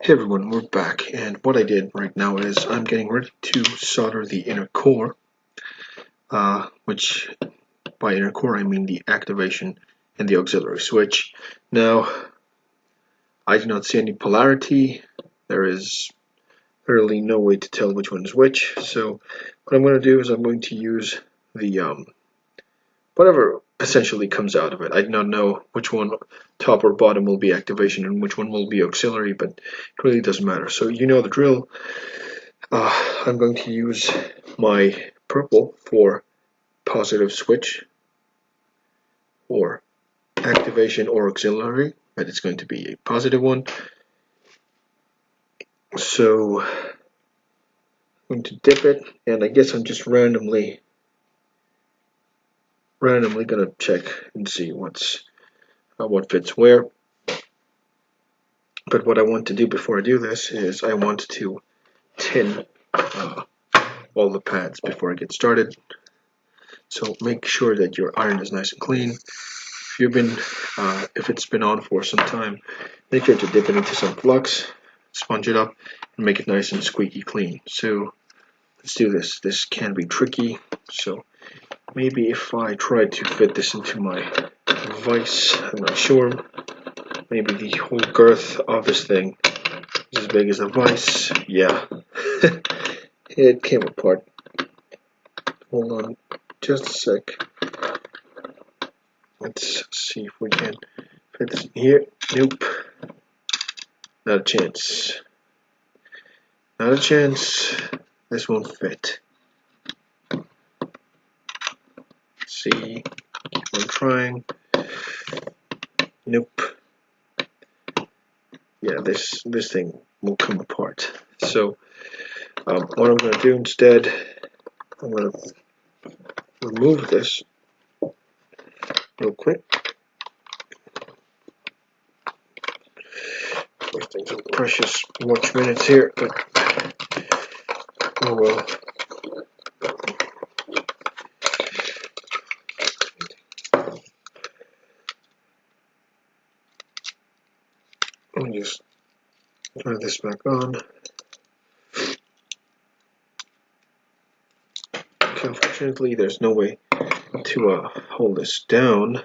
Hey everyone, we're back, and what I did right now is I'm getting ready to solder the inner core, which by inner core I mean the activation and the auxiliary switch. Now, I do not see any polarity. There is literally no way to tell which one is which, so what I'm going to do is I'm going to use the whatever essentially comes out of it. I do not know which one, top or bottom, will be activation and which one will be auxiliary, but it really doesn't matter. So you know the drill. I'm going to use my purple for positive switch or activation or auxiliary, but it's going to be a positive one. So I'm going to dip it, and I guess I'm just randomly gonna check and see what fits where. But what I want to do before I do this is I want to tin all the pads before I get started. So make sure that your iron is nice and clean. If it's been on for some time, make sure to dip it into some flux, sponge it up, and make it nice and squeaky clean. So let's do this. This can be tricky, so maybe if I try to fit this into my vise, I'm not sure. Maybe the whole girth of this thing is as big as a vise. Yeah, it came apart. Hold on just a sec. Let's see if we can fit this in here. Nope. Not a chance. Not a chance. This won't fit. See. Keep on trying. Nope. Yeah, this thing will come apart. So what I'm going to do instead, I'm going to remove this real quick. Wasting some precious watch minutes here, but oh well. Let me just turn this back on. Okay, unfortunately, there's no way to hold this down.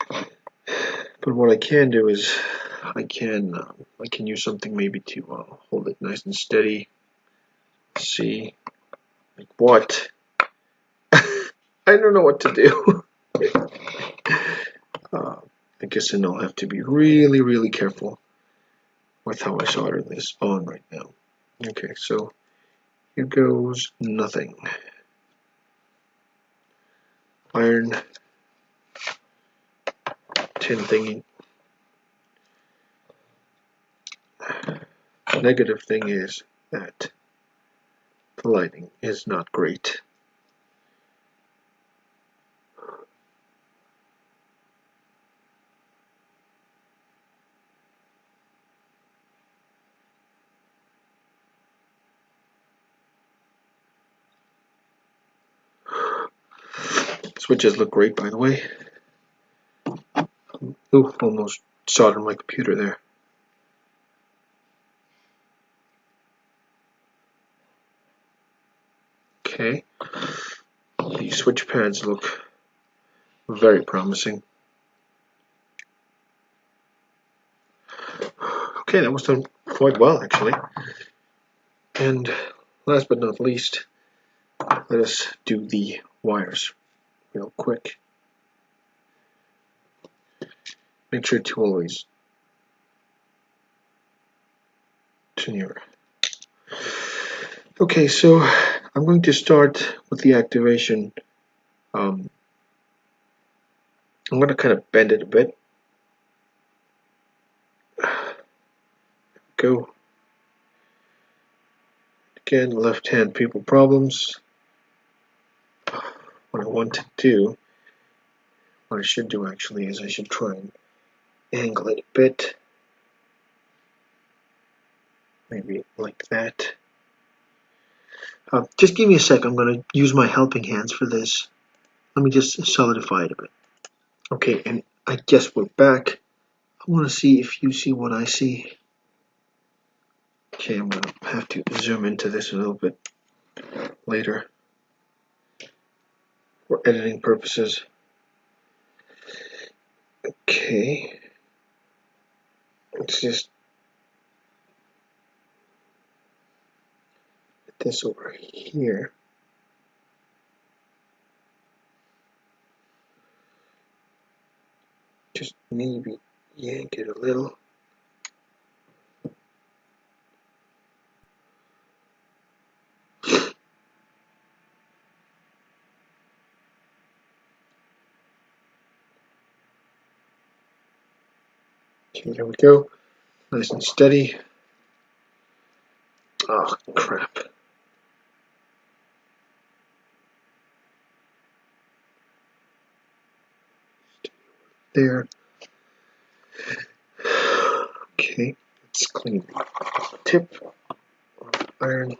But what I can do is I can use something maybe to hold it nice and steady. Let's see, like what? I don't know what to do. I guess then I'll have to be really, really careful with how I solder this on right now. Okay, so here goes nothing. Iron tin thingy. The negative thing is that the lighting is not great. Switches look great, by the way. Ooh, almost soldered my computer there. Okay, the switch pads look very promising. Okay, that was done quite well, actually. And last but not least, let us do the wires real quick. Make sure to always turn your... Okay, so I'm going to start with the activation. I'm going to kind of bend it a bit. Go. Again, left hand people problems. What I want to do, what I should do actually, is I should try and angle it a bit. Maybe like that. Just give me a sec. I'm going to use my helping hands for this. Let me just solidify it a bit. Okay, and I guess we're back. I want to see if you see what I see. Okay, I'm going to have to zoom into this a little bit later for editing purposes. Okay, let's just put this over here. Just maybe yank it a little. Okay, there we go. Nice and steady. Oh, crap. There. Okay, let's clean the tip of the iron.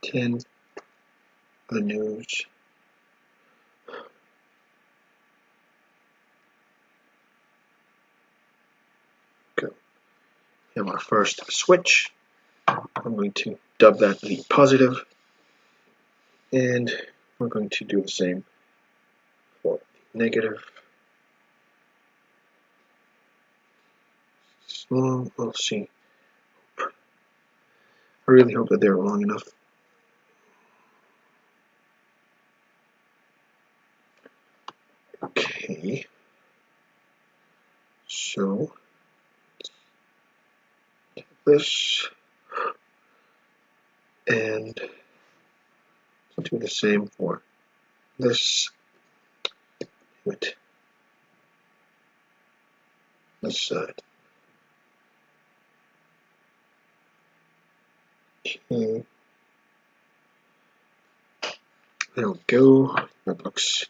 10. The nose. Go. Have our first switch. I'm going to dub that the positive, and we're going to do the same for the negative. So we'll see. I really hope that they're long enough. Okay. So this, and do the same for this. Wait. This side. Okay. There we go. That looks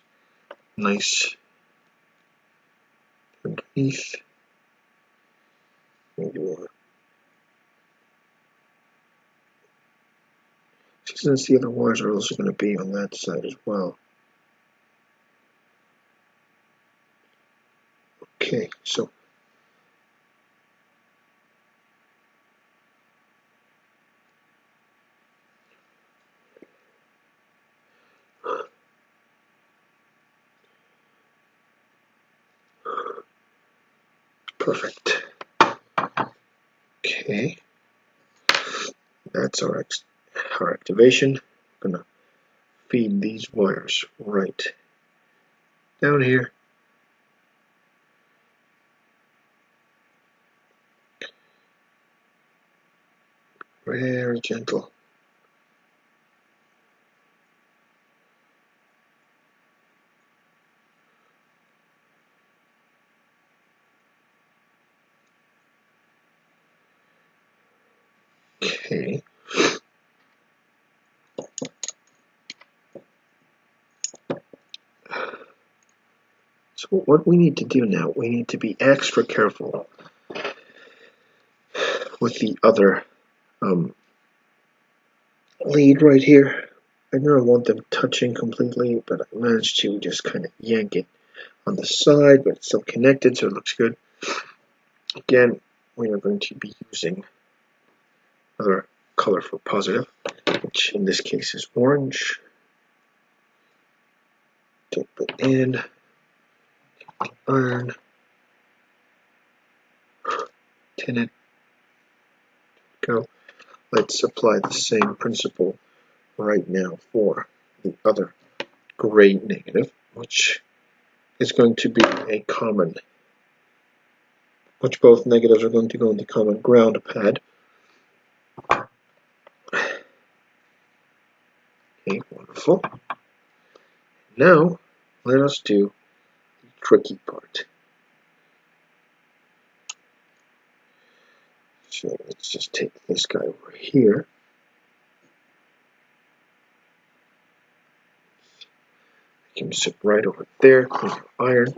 nice underneath. Maybe more. Since the other wires are also going to be on that side as well. Okay, so perfect. Okay, that's our activation. I'm gonna feed these wires right down here. Very gentle. Okay. So what we need to do now, we need to be extra careful with the other lead right here. I don't want them touching completely, but I managed to just kind of yank it on the side, but it's still connected, so it looks good. Again, we are going to be using another color for positive, which in this case is orange. Dip it in, iron, tin it, go. Let's apply the same principle right now for the other gray negative, which is going to be a common, which both negatives are going to go into common ground pad. Okay, wonderful. Now, let us do the tricky part. So let's just take this guy over here. Make him sit right over there, clean your iron.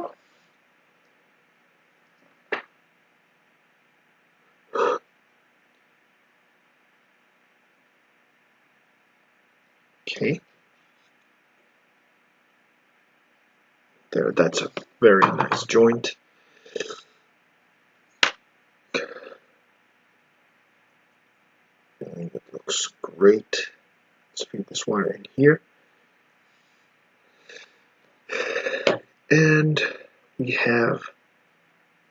Okay. there. That's a very nice joint. And it looks great. Let's feed this wire in here. And we have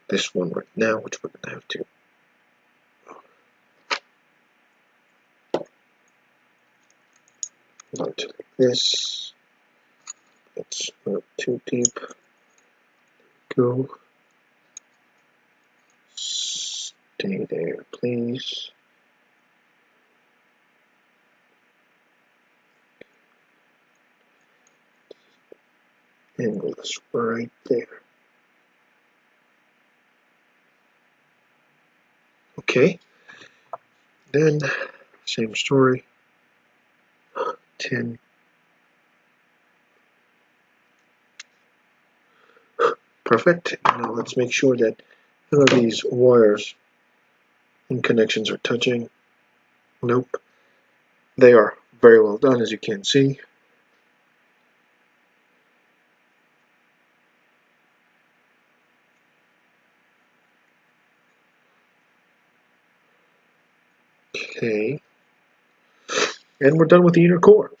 this one right now, which we're going to have to put it like this. It's not too deep. Go. Stay there, please. Angle this right there. Okay. Then, same story. 10. Perfect. Now let's make sure that none of these wires and connections are touching. Nope. They are very well done, as you can see. Okay. And we're done with the inner core.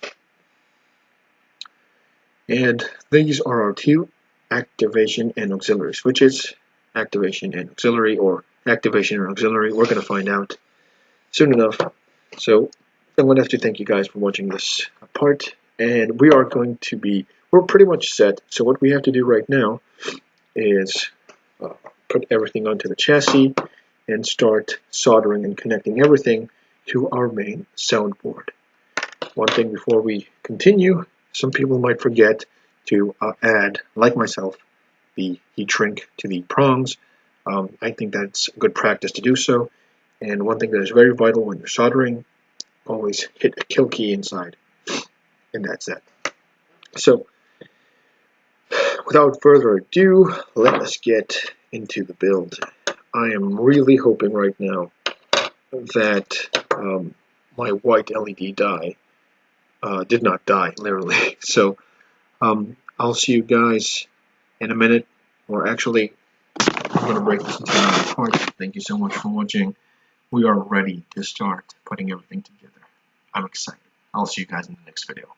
And these are our two activation and auxiliary switches. Activation and auxiliary, or activation and auxiliary. We're going to find out soon enough. So I'm going to have to thank you guys for watching this part. And we are going to be, we're pretty much set. So what we have to do right now is put everything onto the chassis and start soldering and connecting everything to our main soundboard. One thing before we continue, some people might forget to add, like myself, the heat shrink to the prongs. I think that's good practice to do so. And one thing that is very vital when you're soldering, always hit the kill key inside. And that's it. So, without further ado, let us get into the build. I am really hoping right now that my white LED die did not die, literally. So I'll see you guys in a minute, or actually, I'm going to break this into another part. Thank you so much for watching. We are ready to start putting everything together. I'm excited. I'll see you guys in the next video.